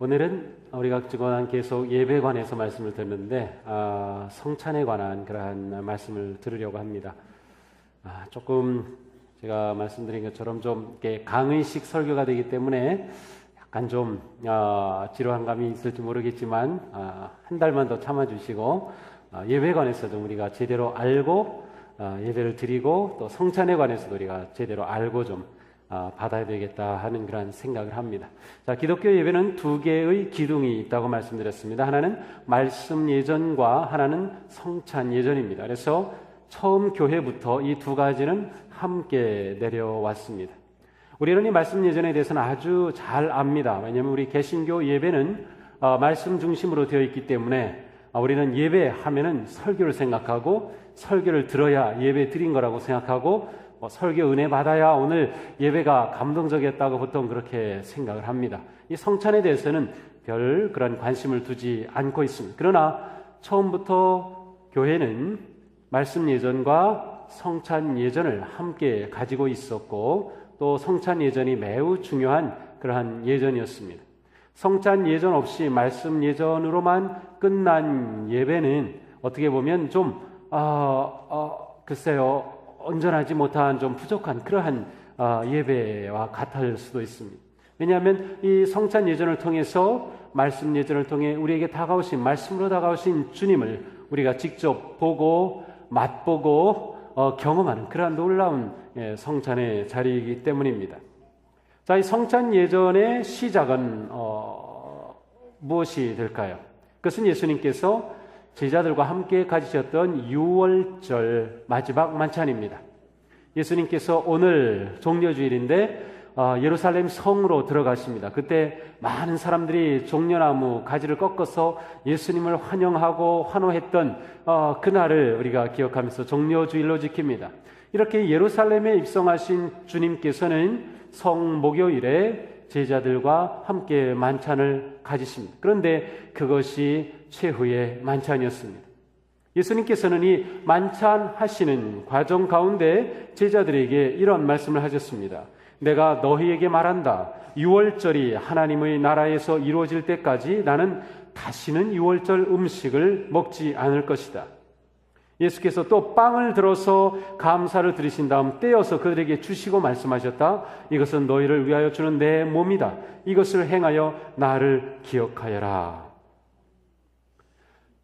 오늘은 우리가 그동안 계속 예배에 관해서 말씀을 듣는데 성찬에 관한 그러한 말씀을 들으려고 합니다. 조금 제가 말씀드린 것처럼 좀 이렇게 강의식 설교가 되기 때문에 약간 좀 지루한 감이 있을지 모르겠지만 한 달만 더 참아주시고 예배에 관해서도 우리가 제대로 알고 예배를 드리고 또 성찬에 관해서도 우리가 제대로 알고 좀 받아야 되겠다 하는 그런 생각을 합니다. 자, 기독교 예배는 두 개의 기둥이 있다고 말씀드렸습니다. 하나는 말씀 예전과 하나는 성찬 예전입니다. 그래서 처음 교회부터 이 두 가지는 함께 내려왔습니다. 우리는 이 말씀 예전에 대해서는 아주 잘 압니다. 왜냐하면 우리 개신교 예배는 말씀 중심으로 되어 있기 때문에 우리는 예배하면은 설교를 생각하고 설교를 들어야 예배 드린 거라고 생각하고 설교 은혜 받아야 오늘 예배가 감동적이었다고 보통 그렇게 생각을 합니다. 이 성찬에 대해서는 별 그런 관심을 두지 않고 있습니다. 그러나 처음부터 교회는 말씀 예전과 성찬 예전을 함께 가지고 있었고 또 성찬 예전이 매우 중요한 그러한 예전이었습니다. 성찬 예전 없이 말씀 예전으로만 끝난 예배는 어떻게 보면 좀 글쎄요, 온전하지 못한 좀 부족한 그러한 예배와 같을 수도 있습니다. 왜냐하면 이 성찬 예전을 통해서 말씀 예전을 통해 우리에게 다가오신 말씀으로 다가오신 주님을 우리가 직접 보고 맛보고 경험하는 그러한 놀라운 성찬의 자리이기 때문입니다. 자, 이 성찬 예전의 시작은 무엇이 될까요? 그것은 예수님께서 제자들과 함께 가지셨던 유월절 마지막 만찬입니다. 예수님께서 오늘 종려주일인데 예루살렘 성으로 들어가십니다. 그때 많은 사람들이 종려나무 가지를 꺾어서 예수님을 환영하고 환호했던 그날을 우리가 기억하면서 종려주일로 지킵니다. 이렇게 예루살렘에 입성하신 주님께서는 성목요일에 제자들과 함께 만찬을 가지십니다. 그런데 그것이 최후의 만찬이었습니다. 예수님께서는 이 만찬하시는 과정 가운데 제자들에게 이런 말씀을 하셨습니다. 내가 너희에게 말한다. 유월절이 하나님의 나라에서 이루어질 때까지 나는 다시는 유월절 음식을 먹지 않을 것이다. 예수께서 또 빵을 들어서 감사를 드리신 다음 떼어서 그들에게 주시고 말씀하셨다. 이것은 너희를 위하여 주는 내 몸이다. 이것을 행하여 나를 기억하여라.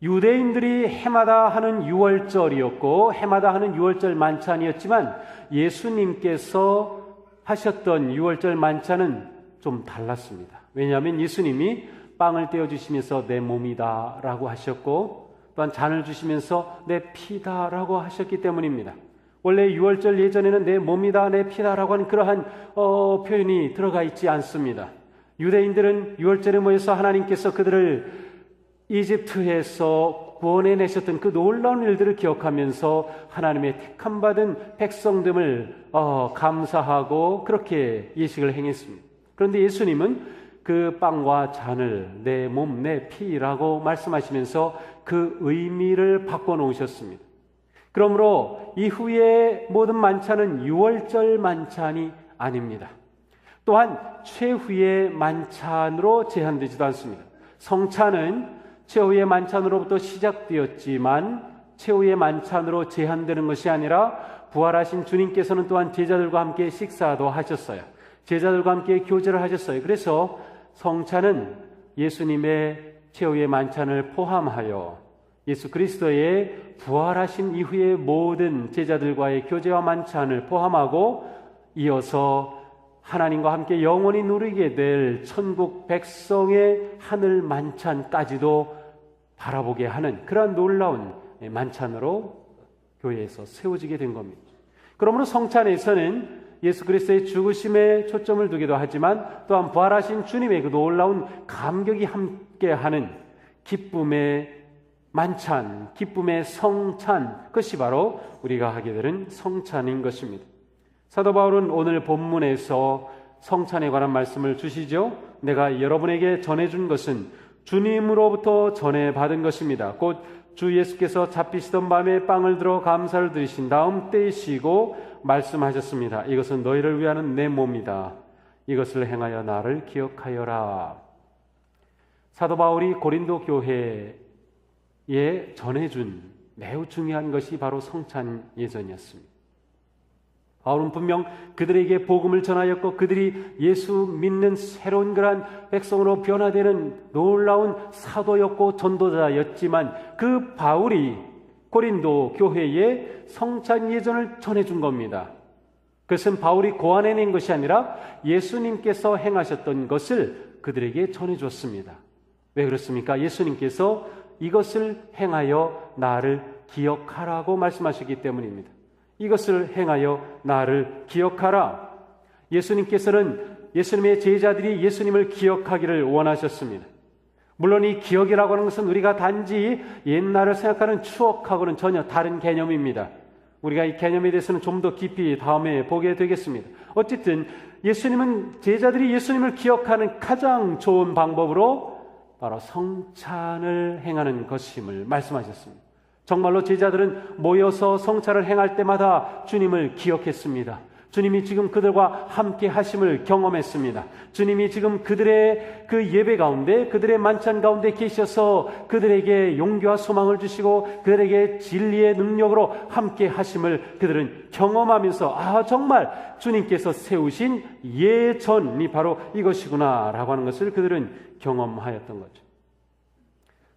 유대인들이 해마다 하는 유월절이었고 해마다 하는 유월절 만찬이었지만 예수님께서 하셨던 유월절 만찬은 좀 달랐습니다. 왜냐하면 예수님이 빵을 떼어주시면서 내 몸이다 라고 하셨고 또한 잔을 주시면서 내 피다라고 하셨기 때문입니다. 원래 유월절 예전에는 내 몸이다, 내 피다라고 하는 그러한 표현이 들어가 있지 않습니다. 유대인들은 유월절에 모여서 하나님께서 그들을 이집트에서 구원해내셨던 그 놀라운 일들을 기억하면서 하나님의 택함받은 백성됨을 감사하고 그렇게 예식을 행했습니다. 그런데 예수님은 그 빵과 잔을 내 몸, 내 피라고 말씀하시면서 그 의미를 바꿔놓으셨습니다. 그러므로 이후의 모든 만찬은 유월절 만찬이 아닙니다. 또한 최후의 만찬으로 제한되지도 않습니다. 성찬은 최후의 만찬으로부터 시작되었지만 최후의 만찬으로 제한되는 것이 아니라 부활하신 주님께서는 또한 제자들과 함께 식사도 하셨어요. 제자들과 함께 교제를 하셨어요. 그래서 성찬은 예수님의 최후의 만찬을 포함하여 예수 그리스도의 부활하신 이후의 모든 제자들과의 교제와 만찬을 포함하고 이어서 하나님과 함께 영원히 누리게 될 천국 백성의 하늘 만찬까지도 바라보게 하는 그러한 놀라운 만찬으로 교회에서 세워지게 된 겁니다. 그러므로 성찬에서는 예수 그리스도의 죽으심에 초점을 두기도 하지만 또한 부활하신 주님의 그 놀라운 감격이 함께하는 기쁨의 만찬, 기쁨의 성찬, 그것이 바로 우리가 하게 되는 성찬인 것입니다. 사도 바울은 오늘 본문에서 성찬에 관한 말씀을 주시죠. 내가 여러분에게 전해준 것은 주님으로부터 전해받은 것입니다. 곧 주 예수께서 잡히시던 밤에 빵을 들어 감사를 드리신 다음 떼시고 말씀하셨습니다. 이것은 너희를 위하는 내 몸이다. 이것을 행하여 나를 기억하여라. 사도 바울이 고린도 교회에 전해준 매우 중요한 것이 바로 성찬 예전이었습니다. 바울은 분명 그들에게 복음을 전하였고 그들이 예수 믿는 새로운 그러한 백성으로 변화되는 놀라운 사도였고 전도자였지만 그 바울이 고린도 교회에 성찬 예전을 전해준 겁니다. 그것은 바울이 고안해낸 것이 아니라 예수님께서 행하셨던 것을 그들에게 전해줬습니다. 왜 그렇습니까? 예수님께서 이것을 행하여 나를 기억하라고 말씀하시기 때문입니다. 이것을 행하여 나를 기억하라. 예수님께서는 예수님의 제자들이 예수님을 기억하기를 원하셨습니다. 물론 이 기억이라고 하는 것은 우리가 단지 옛날을 생각하는 추억하고는 전혀 다른 개념입니다. 우리가 이 개념에 대해서는 좀 더 깊이 다음에 보게 되겠습니다. 어쨌든 예수님은 제자들이 예수님을 기억하는 가장 좋은 방법으로 바로 성찬을 행하는 것임을 말씀하셨습니다. 정말로 제자들은 모여서 성찬을 행할 때마다 주님을 기억했습니다. 주님이 지금 그들과 함께 하심을 경험했습니다. 주님이 지금 그들의 그 예배 가운데, 그들의 만찬 가운데 계셔서 그들에게 용기와 소망을 주시고 그들에게 진리의 능력으로 함께 하심을 그들은 경험하면서 정말 주님께서 세우신 예전이 바로 이것이구나 라고 하는 것을 그들은 경험하였던 거죠.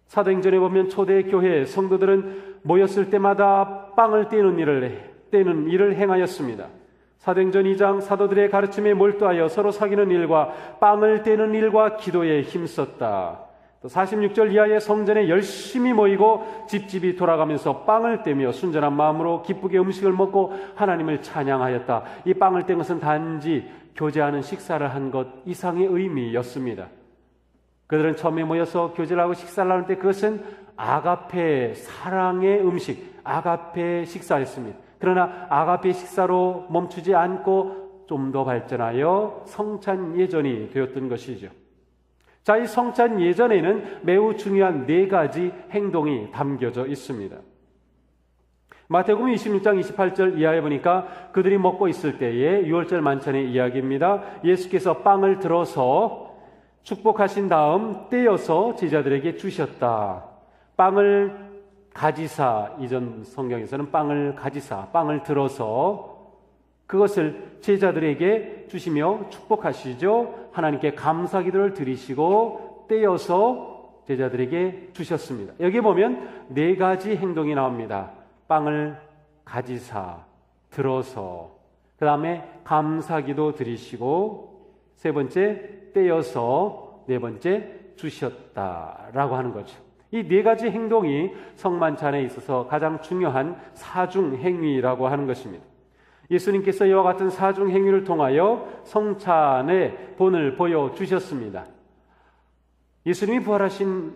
사도행전에 보면 초대교회 성도들은 모였을 때마다 빵을 떼는 일을 행하였습니다. 사도행전 2장 사도들의 가르침에 몰두하여 서로 사귀는 일과 빵을 떼는 일과 기도에 힘썼다. 또 46절 이하의 성전에 열심히 모이고 집집이 돌아가면서 빵을 떼며 순전한 마음으로 기쁘게 음식을 먹고 하나님을 찬양하였다. 이 빵을 뗀 것은 단지 교제하는 식사를 한 것 이상의 의미였습니다. 그들은 처음에 모여서 교제를 하고 식사를 하는데 그것은 아가페 사랑의 음식, 아가페 식사였습니다. 그러나 아가페 식사로 멈추지 않고 좀 더 발전하여 성찬 예전이 되었던 것이죠. 자, 이 성찬 예전에는 매우 중요한 4가지 행동이 담겨져 있습니다. 마태복음 26장 28절 이하에 보니까 그들이 먹고 있을 때에 유월절 만찬의 이야기입니다. 예수께서 빵을 들어서 축복하신 다음 떼어서 제자들에게 주셨다. 빵을 가지사, 이전 성경에서는 빵을 가지사, 빵을 들어서 그것을 제자들에게 주시며 축복하시죠. 하나님께 감사 기도를 드리시고 떼어서 제자들에게 주셨습니다. 여기 보면 4가지 행동이 나옵니다. 빵을 가지사, 들어서, 그 다음에 감사 기도 드리시고, 3번째 떼어서, 4번째 주셨다라고 하는 거죠. 이 4가지 행동이 성만찬에 있어서 가장 중요한 사중 행위라고 하는 것입니다. 예수님께서 이와 같은 사중 행위를 통하여 성찬의 본을 보여주셨습니다. 예수님이 부활하신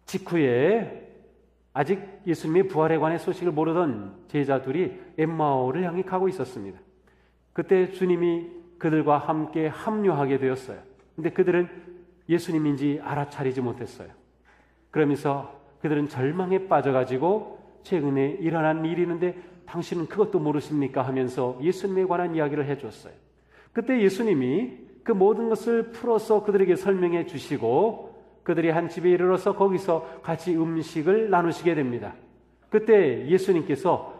직후에 아직 예수님의 부활에 관해 소식을 모르던 제자들이 엠마오를 향해 가고 있었습니다. 그때 주님이 그들과 함께 합류하게 되었어요. 근데 그들은 예수님인지 알아차리지 못했어요. 그러면서 그들은 절망에 빠져가지고 최근에 일어난 일이 있는데 당신은 그것도 모르십니까? 하면서 예수님에 관한 이야기를 해줬어요. 그때 예수님이 그 모든 것을 풀어서 그들에게 설명해 주시고 그들이 한 집에 이르러서 거기서 같이 음식을 나누시게 됩니다. 그때 예수님께서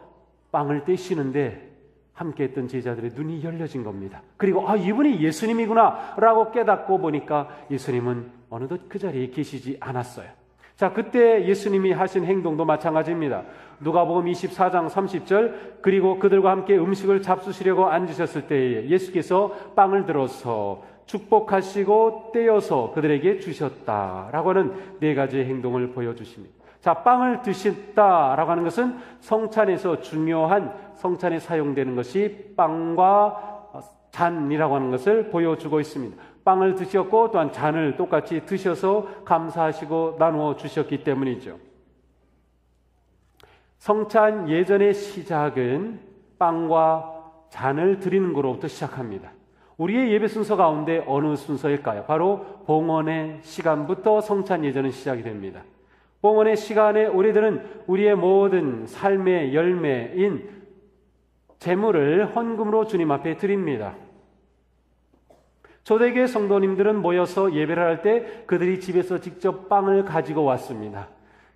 빵을 떼시는데 함께 했던 제자들의 눈이 열려진 겁니다. 그리고 이분이 예수님이구나 라고 깨닫고 보니까 예수님은 어느덧 그 자리에 계시지 않았어요. 자, 그때 예수님이 하신 행동도 마찬가지입니다. 누가복음 24장 30절, 그리고 그들과 함께 음식을 잡수시려고 앉으셨을 때에 예수께서 빵을 들어서 축복하시고 떼어서 그들에게 주셨다라고 하는 4가지 행동을 보여주십니다. 자, 빵을 드셨다라고 하는 것은 성찬에서 중요한 성찬에 사용되는 것이 빵과 잔이라고 하는 것을 보여주고 있습니다. 빵을 드셨고 또한 잔을 똑같이 드셔서 감사하시고 나누어 주셨기 때문이죠. 성찬 예전의 시작은 빵과 잔을 드리는 것으로부터 시작합니다. 우리의 예배 순서 가운데 어느 순서일까요? 바로 봉헌의 시간부터 성찬 예전은 시작이 됩니다. 봉헌의 시간에 우리들은 우리의 모든 삶의 열매인 제물을 헌금으로 주님 앞에 드립니다. 초대교회 성도님들은 모여서 예배를 할 때 그들이 집에서 직접 빵을 가지고 왔습니다.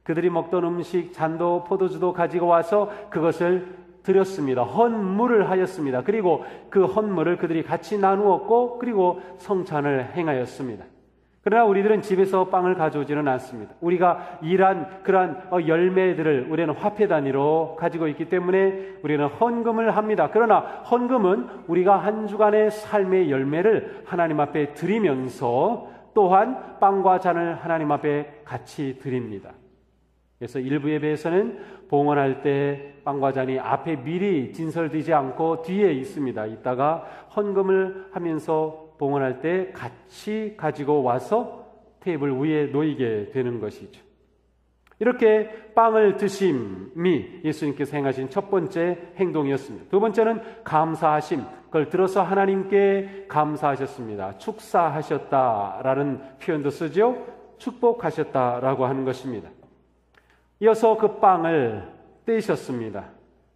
그들이 먹던 음식, 잔도, 포도주도 가지고 와서 그것을 드렸습니다. 헌물을 하였습니다. 그리고 그 헌물을 그들이 같이 나누었고 그리고 성찬을 행하였습니다. 그러나 우리들은 집에서 빵을 가져오지는 않습니다. 우리가 일한 그러한 열매들을 우리는 화폐 단위로 가지고 있기 때문에 우리는 헌금을 합니다. 그러나 헌금은 우리가 한 주간의 삶의 열매를 하나님 앞에 드리면서 또한 빵과 잔을 하나님 앞에 같이 드립니다. 그래서 일부 예배에서는 봉헌할 때 빵과 잔이 앞에 미리 진설되지 않고 뒤에 있습니다. 이따가 헌금을 하면서 봉헌할 때 같이 가지고 와서 테이블 위에 놓이게 되는 것이죠. 이렇게 빵을 드심이 예수님께서 행하신 첫 번째 행동이었습니다. 두 번째는 감사하심. 그걸 들어서 하나님께 감사하셨습니다. 축사하셨다라는 표현도 쓰죠. 축복하셨다라고 하는 것입니다. 이어서 그 빵을 떼셨습니다.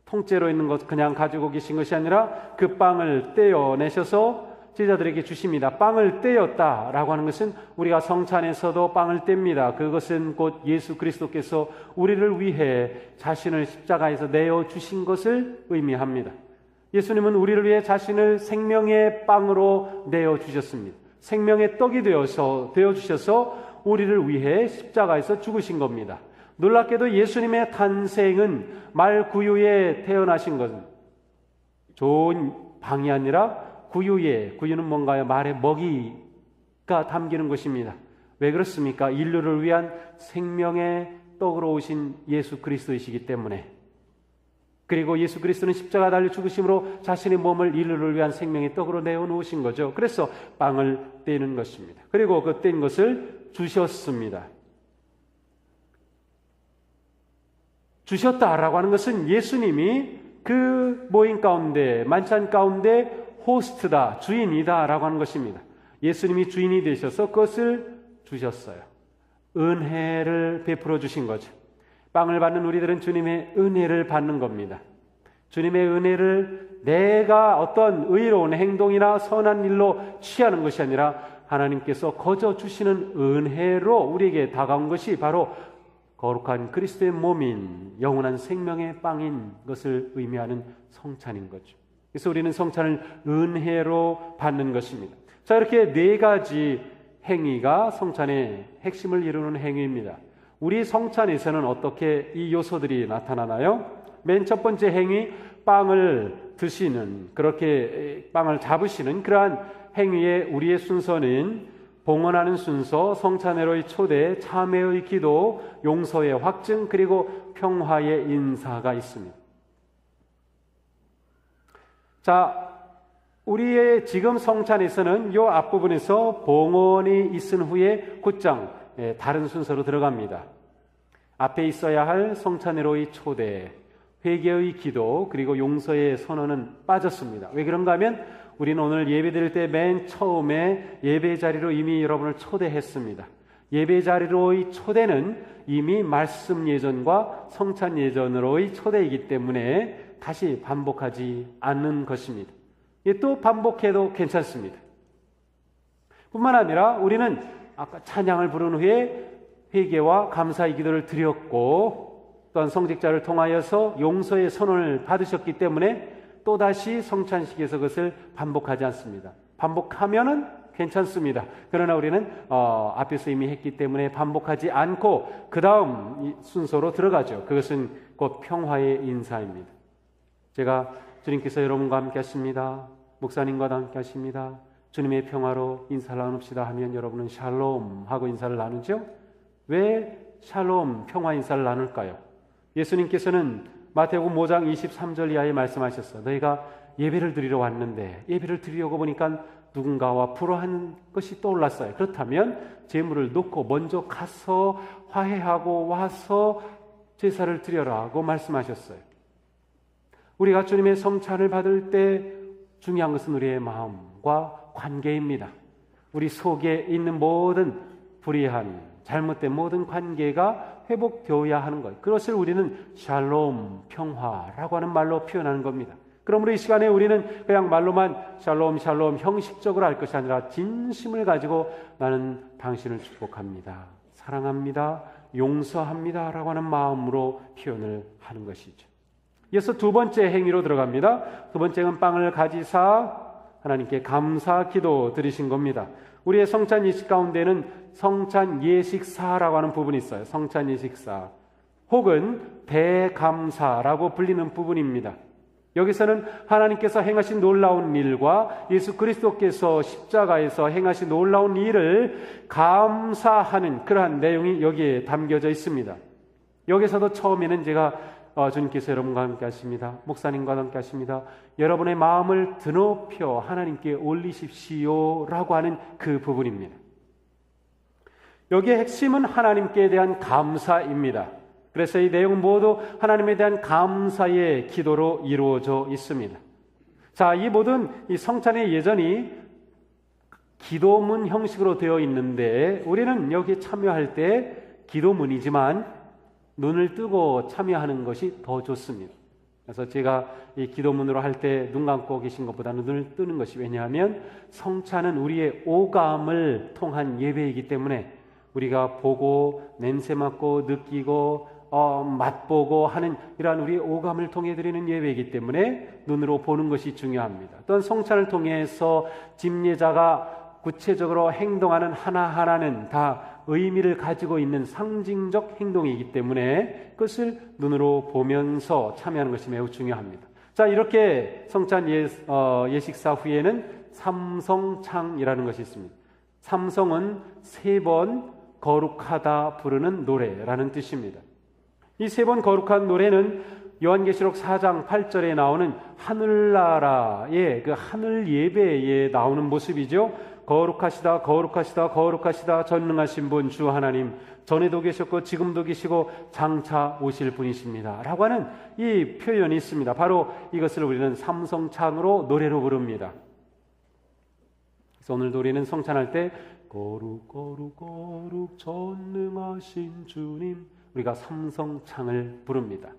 통째로 있는 것 그냥 가지고 계신 것이 아니라 그 빵을 떼어내셔서 제자들에게 주십니다. 빵을 떼었다라고 하는 것은 우리가 성찬에서도 빵을 뗍니다. 그것은 곧 예수 그리스도께서 우리를 위해 자신을 십자가에서 내어주신 것을 의미합니다. 예수님은 우리를 위해 자신을 생명의 빵으로 내어주셨습니다. 생명의 떡이 되어주셔서 우리를 위해 십자가에서 죽으신 겁니다. 놀랍게도 예수님의 탄생은 말 구유에 태어나신 것은 좋은 방이 아니라 구유는 뭔가요? 말의 먹이가 담기는 것입니다. 왜 그렇습니까? 인류를 위한 생명의 떡으로 오신 예수 그리스도이시기 때문에. 그리고 예수 그리스도는 십자가 달려 죽으심으로 자신의 몸을 인류를 위한 생명의 떡으로 내어놓으신 거죠. 그래서 빵을 떼는 것입니다. 그리고 그 뗀 것을 주셨습니다. 주셨다라고 하는 것은 예수님이 그 모임 가운데, 만찬 가운데 호스트다, 주인이다 라고 하는 것입니다. 예수님이 주인이 되셔서 그것을 주셨어요. 은혜를 베풀어 주신 거죠. 빵을 받는 우리들은 주님의 은혜를 받는 겁니다. 주님의 은혜를 내가 어떤 의로운 행동이나 선한 일로 취하는 것이 아니라 하나님께서 거저 주시는 은혜로 우리에게 다가온 것이 바로 거룩한 그리스도의 몸인 영원한 생명의 빵인 것을 의미하는 성찬인 거죠. 그래서 우리는 성찬을 은혜로 받는 것입니다. 자, 이렇게 네 가지 행위가 성찬의 핵심을 이루는 행위입니다. 우리 성찬에서는 어떻게 이 요소들이 나타나나요? 맨 첫 번째 행위, 빵을 드시는, 그렇게 빵을 잡으시는 그러한 행위의 우리의 순서는 봉헌하는 순서, 성찬회로의 초대, 참회의 기도, 용서의 확증, 그리고 평화의 인사가 있습니다. 자, 우리의 지금 성찬에서는 이 앞부분에서 봉헌이 있은 후에 곧장 다른 순서로 들어갑니다. 앞에 있어야 할 성찬회로의 초대, 회개의 기도, 그리고 용서의 선언은 빠졌습니다. 왜 그런가 하면 우리는 오늘 예배 드릴 때 맨 처음에 예배 자리로 이미 여러분을 초대했습니다. 예배 자리로의 초대는 이미 말씀 예전과 성찬 예전으로의 초대이기 때문에 다시 반복하지 않는 것입니다. 또 반복해도 괜찮습니다. 뿐만 아니라 우리는 아까 찬양을 부른 후에 회개와 감사의 기도를 드렸고 또한 성직자를 통하여서 용서의 선언을 받으셨기 때문에 또다시 성찬식에서 그것을 반복하지 않습니다. 반복하면은 괜찮습니다. 그러나 우리는 앞에서 이미 했기 때문에 반복하지 않고 그 다음 순서로 들어가죠. 그것은 곧 평화의 인사입니다. 제가 주님께서 여러분과 함께 하십니다. 목사님과 함께 하십니다. 주님의 평화로 인사를 나눕시다 하면 여러분은 샬롬 하고 인사를 나누죠? 왜 샬롬, 평화 인사를 나눌까요? 예수님께서는 마태복음 5장 23절 이하에 말씀하셨어요. 너희가 예배를 드리러 왔는데 예배를 드리려고 보니까 누군가와 불화한 것이 떠올랐어요. 그렇다면 제물을 놓고 먼저 가서 화해하고 와서 제사를 드려라고 말씀하셨어요. 우리가 주님의 성찬을 받을 때 중요한 것은 우리의 마음과 관계입니다. 우리 속에 있는 모든 불의한 잘못된 모든 관계가 회복되어야 하는 것. 그것을 우리는 샬롬, 평화라고 하는 말로 표현하는 겁니다. 그러므로 이 시간에 우리는 그냥 말로만 샬롬 샬롬 형식적으로 할 것이 아니라 진심을 가지고 나는 당신을 축복합니다, 사랑합니다, 용서합니다 라고 하는 마음으로 표현을 하는 것이죠. 이어서 두 번째 행위로 들어갑니다. 두 번째는 빵을 가지사 하나님께 감사 기도 드리신 겁니다. 우리의 성찬 예식 가운데는 성찬 예식사라고 하는 부분이 있어요. 성찬 예식사 혹은 대감사라고 불리는 부분입니다. 여기서는 하나님께서 행하신 놀라운 일과 예수 그리스도께서 십자가에서 행하신 놀라운 일을 감사하는 그러한 내용이 여기에 담겨져 있습니다. 여기서도 처음에는 제가 주님께서 여러분과 함께 하십니다, 목사님과 함께 하십니다, 여러분의 마음을 드높여 하나님께 올리십시오 라고 하는 그 부분입니다. 여기에 핵심은 하나님께 대한 감사입니다. 그래서 이 내용은 모두 하나님에 대한 감사의 기도로 이루어져 있습니다. 자, 이 모든 이 성찬의 예전이 기도문 형식으로 되어 있는데 우리는 여기에 참여할 때 기도문이지만 눈을 뜨고 참여하는 것이 더 좋습니다. 그래서 제가 이 기도문으로 할 때 눈 감고 계신 것보다는 눈을 뜨는 것이, 왜냐하면 성찬은 우리의 오감을 통한 예배이기 때문에 우리가 보고 냄새 맡고 느끼고 맛보고 하는 이러한 우리의 오감을 통해 드리는 예배이기 때문에 눈으로 보는 것이 중요합니다. 또한 성찬을 통해서 집례자가 구체적으로 행동하는 하나하나는 다 의미를 가지고 있는 상징적 행동이기 때문에 그것을 눈으로 보면서 참여하는 것이 매우 중요합니다. 자, 이렇게 성찬 예식사 후에는 삼성창이라는 것이 있습니다. 삼성은 3번 거룩하다 부르는 노래라는 뜻입니다. 이 3번 거룩한 노래는 요한계시록 4장 8절에 나오는 하늘나라의 그 하늘 예배에 나오는 모습이죠. 거룩하시다 거룩하시다 거룩하시다 전능하신 분 주 하나님, 전에도 계셨고 지금도 계시고 장차 오실 분이십니다 라고 하는 이 표현이 있습니다. 바로 이것을 우리는 삼성창으로 노래로 부릅니다. 그래서 오늘도 우리는 성찬할 때 거룩 거룩 거룩 전능하신 주님, 우리가 삼성창을 부릅니다.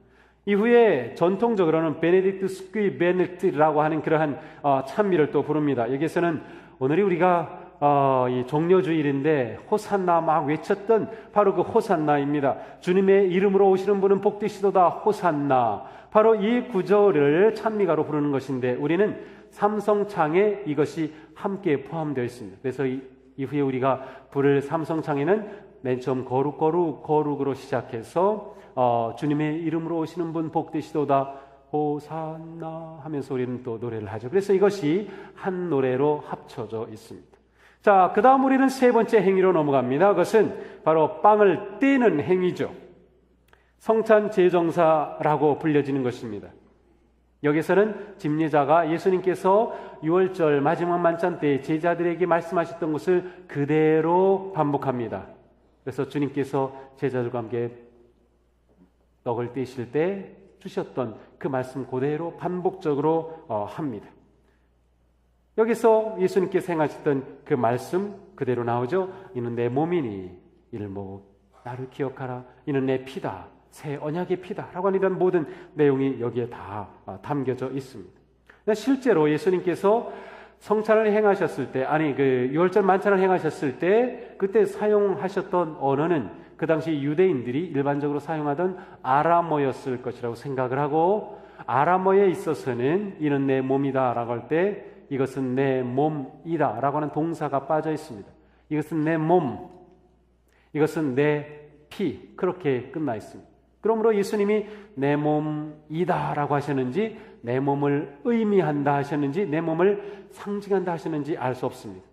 이후에 전통적으로는 베네딕트 스퀴 베네딕트라고 하는 그러한 찬미를 또 부릅니다. 여기서는 오늘이 우리가 이 종려주일인데 호산나 막 외쳤던 바로 그 호산나입니다. 주님의 이름으로 오시는 분은 복되시도다 호산나, 바로 이 구절을 찬미가로 부르는 것인데 우리는 삼성창에 이것이 함께 포함되어 있습니다. 그래서 이후에 우리가 부를 삼성창에는 맨 처음 거룩 거룩 거룩으로 시작해서 주님의 이름으로 오시는 분 복되시도다 호산나 하면서 우리는 또 노래를 하죠. 그래서 이것이 한 노래로 합쳐져 있습니다. 자, 그 다음 우리는 세 번째 행위로 넘어갑니다. 그것은 바로 빵을 떼는 행위죠. 성찬 제정사라고 불려지는 것입니다. 여기서는 집례자가 예수님께서 6월절 마지막 만찬 때 제자들에게 말씀하셨던 것을 그대로 반복합니다. 그래서 주님께서 제자들과 함께 떡을 떼실 때 주셨던 그 말씀 그대로 반복적으로 합니다. 여기서 예수님께서 행하셨던 그 말씀 그대로 나오죠. 이는 내 몸이니 이를 먹어 나를 기억하라. 이는 내 피다, 새 언약의 피다 라고 하는 이런 모든 내용이 여기에 다 담겨져 있습니다. 실제로 예수님께서 성찬을 행하셨을 때, 그 유월절 만찬을 행하셨을 때 그때 사용하셨던 언어는 그 당시 유대인들이 일반적으로 사용하던 아람어였을 것이라고 생각을 하고, 아람어에 있어서는 이는 내 몸이다 라고 할 때 이것은 내 몸이다 라고 하는 동사가 빠져 있습니다. 이것은 내 몸, 이것은 내 피, 그렇게 끝나 있습니다. 그러므로 예수님이 내 몸이다 라고 하셨는지, 내 몸을 의미한다 하셨는지, 내 몸을 상징한다 하셨는지 알 수 없습니다.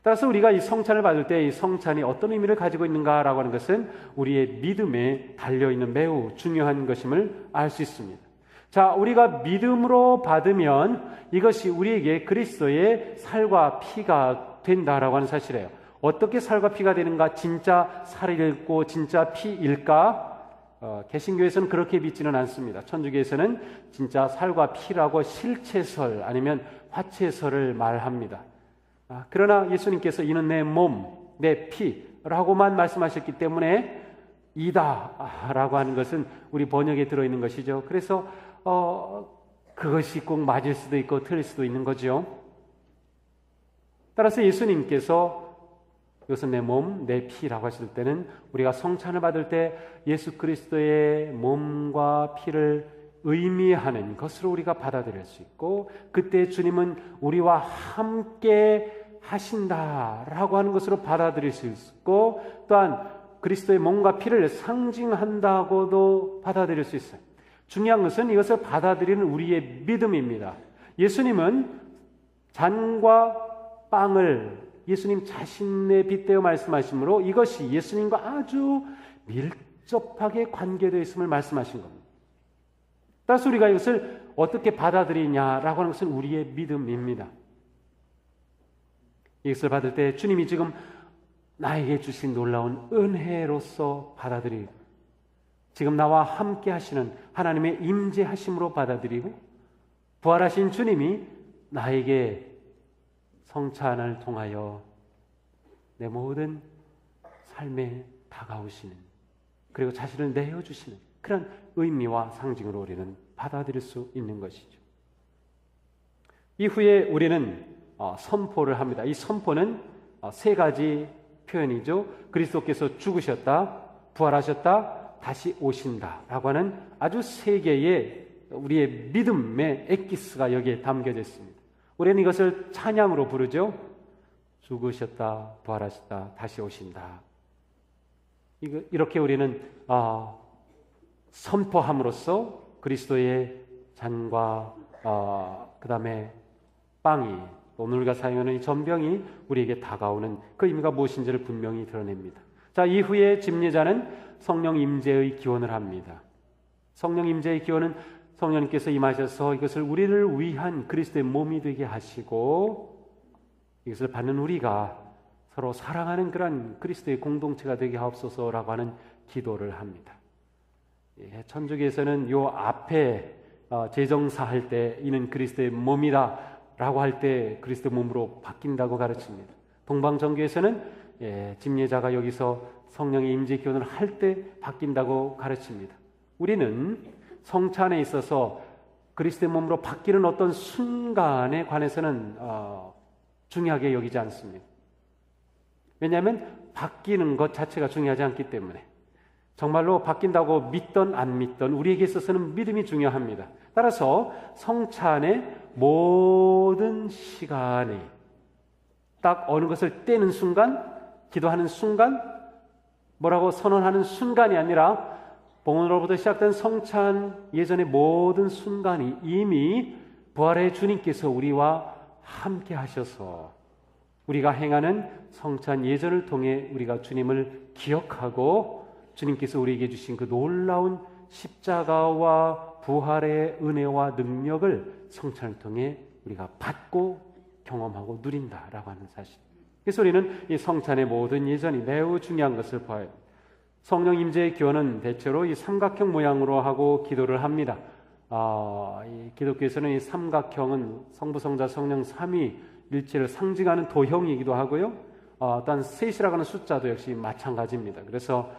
따라서 우리가 이 성찬을 받을 때 이 성찬이 어떤 의미를 가지고 있는가라고 하는 것은 우리의 믿음에 달려있는 매우 중요한 것임을 알 수 있습니다. 자, 우리가 믿음으로 받으면 이것이 우리에게 그리스도의 살과 피가 된다라고 하는 사실이에요. 어떻게 살과 피가 되는가? 진짜 살일고 진짜 피일까? 개신교에서는 그렇게 믿지는 않습니다. 천주교에서는 진짜 살과 피라고 실체설 아니면 화체설을 말합니다. 그러나 예수님께서 이는 내 몸, 내 피라고만 말씀하셨기 때문에 이다 라고 하는 것은 우리 번역에 들어있는 것이죠. 그래서 그것이 꼭 맞을 수도 있고 틀릴 수도 있는 거죠. 따라서 예수님께서 이것은 내 몸, 내 피라고 하실 때는 우리가 성찬을 받을 때 예수 그리스도의 몸과 피를 의미하는 것으로 우리가 받아들일 수 있고, 그때 주님은 우리와 함께 하신다라고 하는 것으로 받아들일 수 있고, 또한 그리스도의 몸과 피를 상징한다고도 받아들일 수 있어요. 중요한 것은 이것을 받아들이는 우리의 믿음입니다. 예수님은 잔과 빵을 예수님 자신에 빗대어 말씀하시므로 이것이 예수님과 아주 밀접하게 관계되어 있음을 말씀하신 겁니다. 따라서 우리가 이것을 어떻게 받아들이냐라고 하는 것은 우리의 믿음입니다. 이것을 받을 때 주님이 지금 나에게 주신 놀라운 은혜로서 받아들이고, 지금 나와 함께 하시는 하나님의 임재하심으로 받아들이고, 부활하신 주님이 나에게 성찬을 통하여 내 모든 삶에 다가오시는, 그리고 자신을 내어주시는 그런 의미와 상징으로 우리는 받아들일 수 있는 것이죠. 이후에 우리는 선포를 합니다. 이 선포는 세 가지 표현이죠. 그리스도께서 죽으셨다, 부활하셨다, 다시 오신다 라고 하는 아주 세 개의 우리의 믿음의 엑기스가 여기에 담겨져 있습니다. 우리는 이것을 찬양으로 부르죠. 죽으셨다, 부활하셨다, 다시 오신다. 이렇게 우리는 선포함으로써 그리스도의 잔과 그 다음에 빵이, 오늘 우리가 사용하는 이 전병이 우리에게 다가오는 그 의미가 무엇인지를 분명히 드러냅니다. 자, 이후에 집례자는 성령 임재의 기원을 합니다. 성령 임재의 기원은 성령님께서 임하셔서 이것을 우리를 위한 그리스도의 몸이 되게 하시고, 이것을 받는 우리가 서로 사랑하는 그런 그리스도의 공동체가 되게 하옵소서라고 하는 기도를 합니다. 천주교에서는 요 앞에 제정사할 때 이는 그리스도의 몸이다 라고 할 때 그리스도 몸으로 바뀐다고 가르칩니다. 동방정교에서는 집례자가 여기서 성령의 임재 기원을 할 때 바뀐다고 가르칩니다. 우리는 성찬에 있어서 그리스도의 몸으로 바뀌는 어떤 순간에 관해서는 중요하게 여기지 않습니다. 왜냐하면 바뀌는 것 자체가 중요하지 않기 때문에, 정말로 바뀐다고 믿던 안 믿던 우리에게 있어서는 믿음이 중요합니다. 따라서 성찬의 모든 시간에 딱 어느 것을 떼는 순간, 기도하는 순간, 뭐라고 선언하는 순간이 아니라 봉헌으로부터 시작된 성찬 예전의 모든 순간이 이미 부활의 주님께서 우리와 함께 하셔서 우리가 행하는 성찬 예전을 통해 우리가 주님을 기억하고 주님께서 우리에게 주신 그 놀라운 십자가와 부활의 은혜와 능력을 성찬을 통해 우리가 받고 경험하고 누린다라고 하는 사실. 그래서 우리는 이 성찬의 모든 예전이 매우 중요한 것을 봐요. 성령 임재의 기원은 대체로 이 삼각형 모양으로 하고 기도를 합니다. 이 기독교에서는 이 삼각형은 성부, 성자, 성령 삼위일체를 상징하는 도형이기도 하고요. 또한 셋이라고 하는 숫자도 역시 마찬가지입니다. 그래서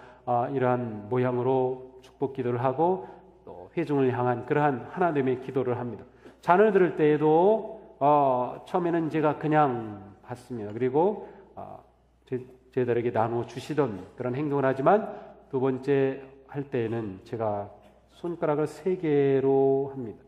이러한 모양으로 축복 기도를 하고 또 회중을 향한 그러한 하나됨의 기도를 합니다. 잔을 들을 때에도 처음에는 제가 그냥 받습니다. 그리고 제자들에게 나누어 주시던 그런 행동을 하지만 두 번째 할 때에는 제가 손가락을 3개로 합니다.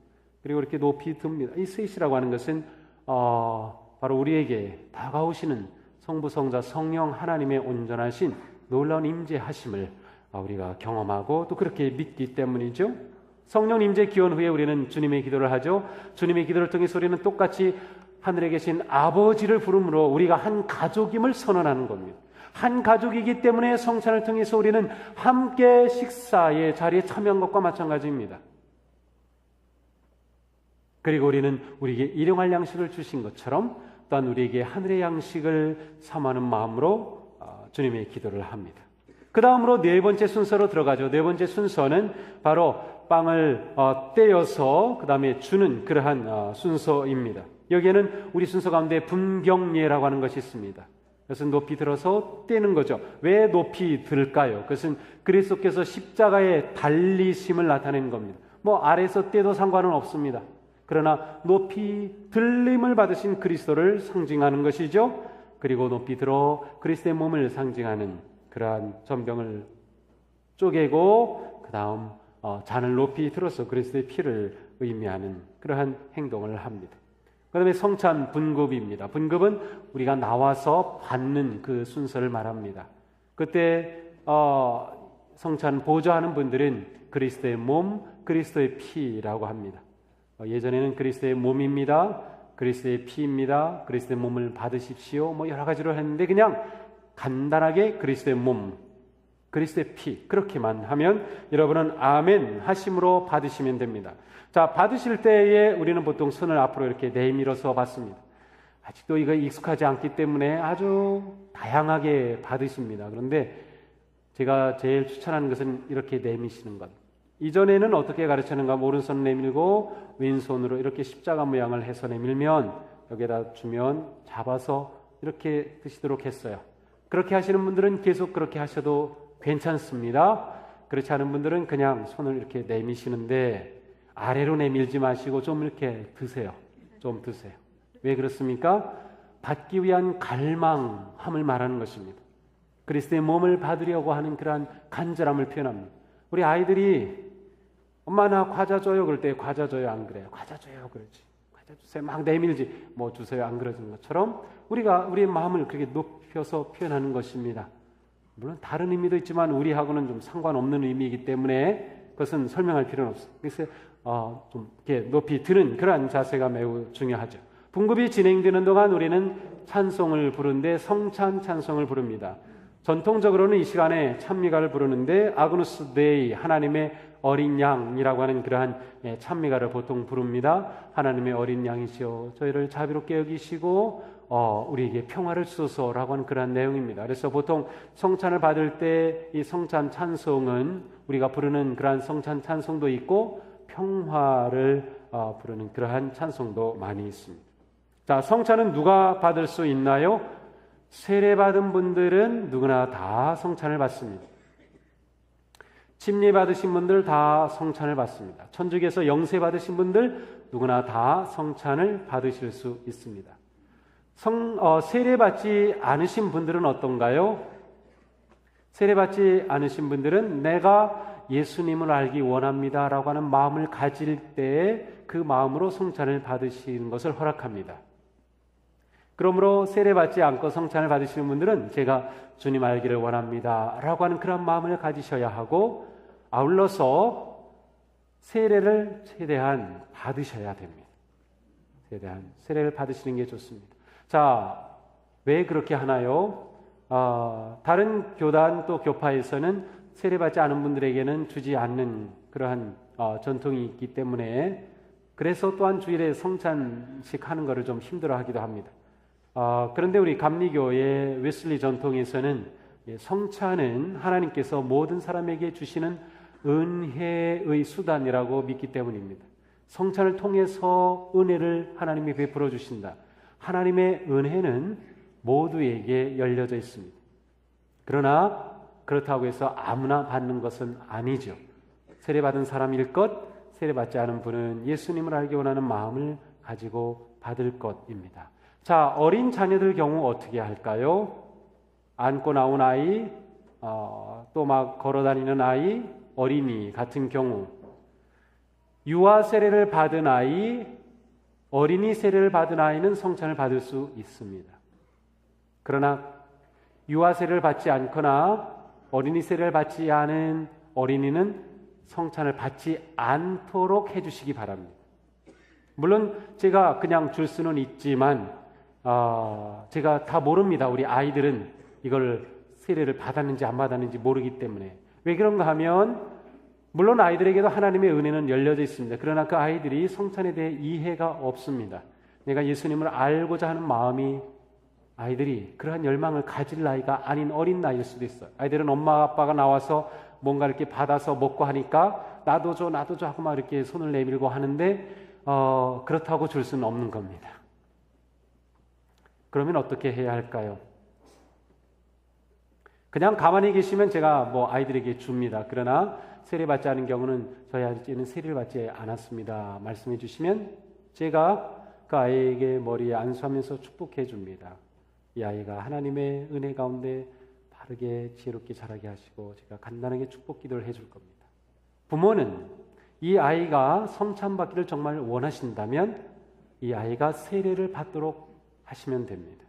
그리고 이렇게 높이 듭니다. 이 셋이라고 하는 것은 바로 우리에게 다가오시는 성부, 성자, 성령 하나님의 온전하신 놀라운 임재하심을 우리가 경험하고 또 그렇게 믿기 때문이죠. 성령 임재 기원 후에 우리는 주님의 기도를 하죠. 주님의 기도를 통해서 우리는 똑같이 하늘에 계신 아버지를 부름으로 우리가 한 가족임을 선언하는 겁니다. 한 가족이기 때문에 성찬을 통해서 우리는 함께 식사의 자리에 참여한 것과 마찬가지입니다. 그리고 우리는 우리에게 일용할 양식을 주신 것처럼 또한 우리에게 하늘의 양식을 삼하는 마음으로 주님의 기도를 합니다. 그 다음으로 네 번째 순서로 들어가죠. 네 번째 순서는 바로 빵을 떼어서 그 다음에 주는 그러한 순서입니다. 여기에는 우리 순서 가운데 분경례라고 하는 것이 있습니다. 그것은 높이 들어서 떼는 거죠. 왜 높이 들까요? 그것은 그리스도께서 십자가에 달리심을 나타내는 겁니다. 아래에서 떼도 상관은 없습니다. 그러나 높이 들림을 받으신 그리스도를 상징하는 것이죠. 그리고 높이 들어 그리스도의 몸을 상징하는 그러한 전병을 쪼개고 그 다음 잔을 높이 들어서 그리스도의 피를 의미하는 그러한 행동을 합니다. 그 다음에 성찬 분급입니다. 분급은 우리가 나와서 받는 그 순서를 말합니다. 그때 성찬 보좌하는 분들은 그리스도의 몸, 그리스도의 피라고 합니다. 예전에는 그리스도의 몸입니다, 그리스도의 피입니다, 그리스도의 몸을 받으십시오, 뭐 여러 가지로 했는데 그냥 간단하게 그리스도의 몸, 그리스도의 피 그렇게만 하면 여러분은 아멘 하심으로 받으시면 됩니다. 자, 받으실 때에 우리는 보통 손을 앞으로 이렇게 내밀어서 받습니다. 아직도 이거 익숙하지 않기 때문에 아주 다양하게 받으십니다. 그런데 제가 제일 추천하는 것은 이렇게 내미시는 것. 이전에는 어떻게 가르쳤는가? 오른손 내밀고 왼손으로 이렇게 십자가 모양을 해서 내밀면 여기에다 주면 잡아서 이렇게 드시도록 했어요. 그렇게 하시는 분들은 계속 그렇게 하셔도 괜찮습니다. 그렇지 않은 분들은 그냥 손을 이렇게 내미시는데 아래로 내밀지 마시고 좀 이렇게 드세요. 좀 드세요. 왜 그렇습니까? 받기 위한 갈망함을 말하는 것입니다. 그리스도의 몸을 받으려고 하는 그러한 간절함을 표현합니다. 우리 아이들이 엄마 나 과자 줘요 그럴 때 과자 줘요 안 그래요? 과자 줘요 그러지. 과자 주세요 막 내밀지 뭐 주세요 안 그러는 것처럼 우리가 우리의 마음을 그렇게 높여서 표현하는 것입니다. 물론 다른 의미도 있지만 우리하고는 좀 상관없는 의미이기 때문에 그것은 설명할 필요는 없어요. 그래서 좀 이렇게 높이 드는 그러한 자세가 매우 중요하죠. 분급이 진행되는 동안 우리는 찬송을 부르는데 성찬 찬송을 부릅니다. 전통적으로는 이 시간에 찬미가를 부르는데 아그누스 데이 하나님의 어린 양이라고 하는 그러한 찬미가를 보통 부릅니다. 하나님의 어린 양이시여 저희를 자비롭게 여기시고 우리에게 평화를 주소서라고 하는 그러한 내용입니다. 그래서 보통 성찬을 받을 때 이 성찬 찬송은 우리가 부르는 그러한 성찬 찬송도 있고 평화를 부르는 그러한 찬송도 많이 있습니다. 자, 성찬은 누가 받을 수 있나요? 세례받은 분들은 누구나 다 성찬을 받습니다. 침례 받으신 분들 다 성찬을 받습니다. 천주교에서 영세 받으신 분들 누구나 다 성찬을 받으실 수 있습니다. 세례받지 않으신 분들은 어떤가요? 세례받지 않으신 분들은 내가 예수님을 알기 원합니다 라고 하는 마음을 가질 때에 그 마음으로 성찬을 받으시는 것을 허락합니다. 그러므로 세례받지 않고 성찬을 받으시는 분들은 제가 주님 알기를 원합니다 라고 하는 그런 마음을 가지셔야 하고 아울러서 세례를 최대한 받으셔야 됩니다. 최대한 세례를 받으시는 게 좋습니다. 자, 왜 그렇게 하나요? 다른 교단 또 교파에서는 세례받지 않은 분들에게는 주지 않는 그러한 전통이 있기 때문에 그래서 또한 주일에 성찬식 하는 것을 좀 힘들어하기도 합니다. 그런데 우리 감리교의 웨슬리 전통에서는 성찬은 하나님께서 모든 사람에게 주시는 은혜의 수단이라고 믿기 때문입니다. 성찬을 통해서 은혜를 하나님이 베풀어 주신다. 하나님의 은혜는 모두에게 열려져 있습니다. 그러나 그렇다고 해서 아무나 받는 것은 아니죠. 세례받은 사람일 것, 세례받지 않은 분은 예수님을 알기 원하는 마음을 가지고 받을 것입니다. 자, 어린 자녀들 경우 어떻게 할까요? 안고 나온 아이, 또 막 걸어다니는 아이, 어린이 같은 경우 유아 세례를 받은 아이, 어린이 세례를 받은 아이는 성찬을 받을 수 있습니다. 그러나 유아 세례를 받지 않거나 어린이 세례를 받지 않은 어린이는 성찬을 받지 않도록 해주시기 바랍니다. 물론 제가 그냥 줄 수는 있지만 제가 다 모릅니다. 우리 아이들은 이걸 세례를 받았는지 안 받았는지 모르기 때문에. 왜 그런가 하면 물론 아이들에게도 하나님의 은혜는 열려져 있습니다. 그러나 그 아이들이 성찬에 대해 이해가 없습니다. 내가 예수님을 알고자 하는 마음이 아이들이 그러한 열망을 가질 나이가 아닌 어린 나이일 수도 있어요. 아이들은 엄마 아빠가 나와서 뭔가 이렇게 받아서 먹고 하니까 나도 줘 하고 막 이렇게 손을 내밀고 하는데 그렇다고 줄 수는 없는 겁니다. 그러면 어떻게 해야 할까요? 그냥 가만히 계시면 제가 뭐 아이들에게 줍니다. 그러나 세례받지 않은 경우는 저희 아이는 세례를 받지 않았습니다 말씀해 주시면 제가 그 아이에게 머리에 안수하면서 축복해 줍니다. 이 아이가 하나님의 은혜 가운데 바르게 지혜롭게 자라게 하시고 제가 간단하게 축복 기도를 해줄 겁니다. 부모는 이 아이가 성찬받기를 정말 원하신다면 이 아이가 세례를 받도록 하시면 됩니다.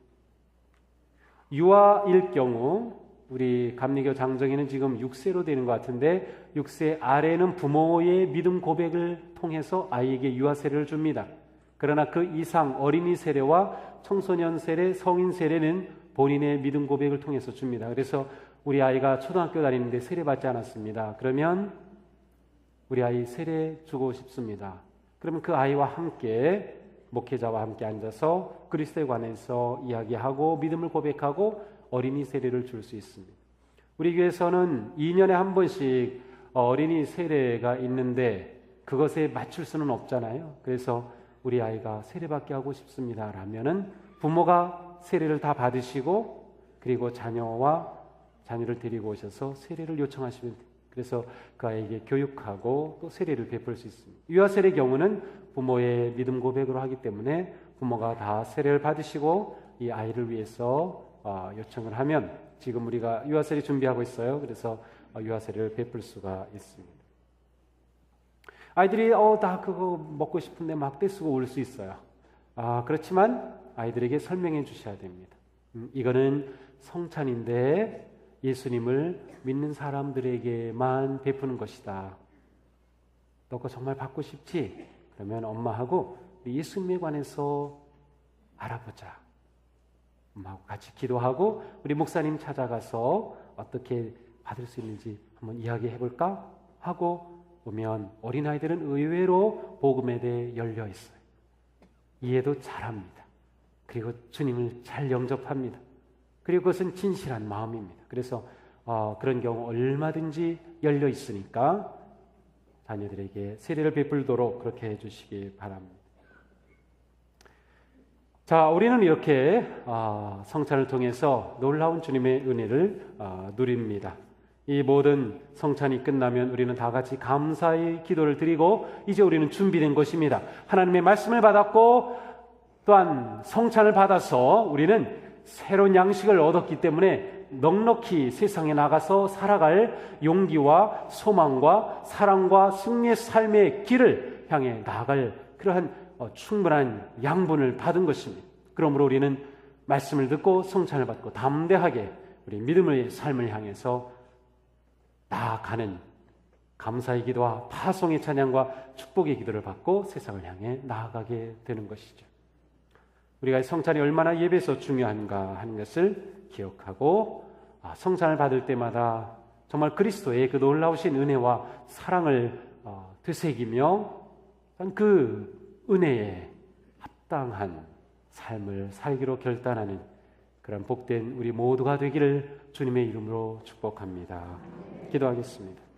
유아일 경우 우리 감리교 장정이는 지금 6세로 되는 것 같은데 6세 아래는 부모의 믿음 고백을 통해서 아이에게 유아 세례를 줍니다. 그러나 그 이상 어린이 세례와 청소년 세례, 성인 세례는 본인의 믿음 고백을 통해서 줍니다. 그래서 우리 아이가 초등학교 다니는데 세례 받지 않았습니다. 그러면 우리 아이 세례 주고 싶습니다. 그러면 그 아이와 함께 목회자와 함께 앉아서 그리스도에 관해서 이야기하고 믿음을 고백하고 어린이 세례를 줄 수 있습니다. 우리 교회에서는 2년에 한 번씩 어린이 세례가 있는데 그것에 맞출 수는 없잖아요. 그래서 우리 아이가 세례받게 하고 싶습니다 라면은 부모가 세례를 다 받으시고 그리고 자녀를 데리고 오셔서 세례를 요청하시면 돼요. 그래서 그 아이에게 교육하고 또 세례를 베풀 수 있습니다. 유아 세례 경우는 부모의 믿음 고백으로 하기 때문에 부모가 다 세례를 받으시고 이 아이를 위해서 요청을 하면 지금 우리가 유아 세례 준비하고 있어요. 그래서 유아 세례를 베풀 수가 있습니다. 아이들이 나 그거 먹고 싶은데 막 떼쓰고 울 수 있어요. 그렇지만 아이들에게 설명해 주셔야 됩니다. 이거는 성찬인데 예수님을 믿는 사람들에게만 베푸는 것이다. 너 그거 정말 받고 싶지? 그러면 엄마하고 우리 예수님에 관해서 알아보자. 엄마하고 같이 기도하고 우리 목사님 찾아가서 어떻게 받을 수 있는지 한번 이야기해 볼까? 하고 보면 어린아이들은 의외로 복음에 대해 열려 있어요. 이해도 잘합니다. 그리고 주님을 잘 영접합니다. 그리고 그것은 진실한 마음입니다. 그래서 그런 경우 얼마든지 열려 있으니까 자녀들에게 세례를 베풀도록 그렇게 해주시기 바랍니다. 자, 우리는 이렇게 성찬을 통해서 놀라운 주님의 은혜를 누립니다. 이 모든 성찬이 끝나면 우리는 다 같이 감사의 기도를 드리고 이제 우리는 준비된 것입니다. 하나님의 말씀을 받았고 또한 성찬을 받아서 우리는 새로운 양식을 얻었기 때문에 넉넉히 세상에 나가서 살아갈 용기와 소망과 사랑과 승리의 삶의 길을 향해 나아갈 그러한 충분한 양분을 받은 것입니다. 그러므로 우리는 말씀을 듣고 성찬을 받고 담대하게 우리 믿음의 삶을 향해서 나아가는 감사의 기도와 파송의 찬양과 축복의 기도를 받고 세상을 향해 나아가게 되는 것이죠. 우리가 성찬이 얼마나 예배에서 중요한가 하는 것을 기억하고 성찬을 받을 때마다 정말 그리스도의 그 놀라우신 은혜와 사랑을 되새기며 그 은혜에 합당한 삶을 살기로 결단하는 그런 복된 우리 모두가 되기를 주님의 이름으로 축복합니다. 기도하겠습니다.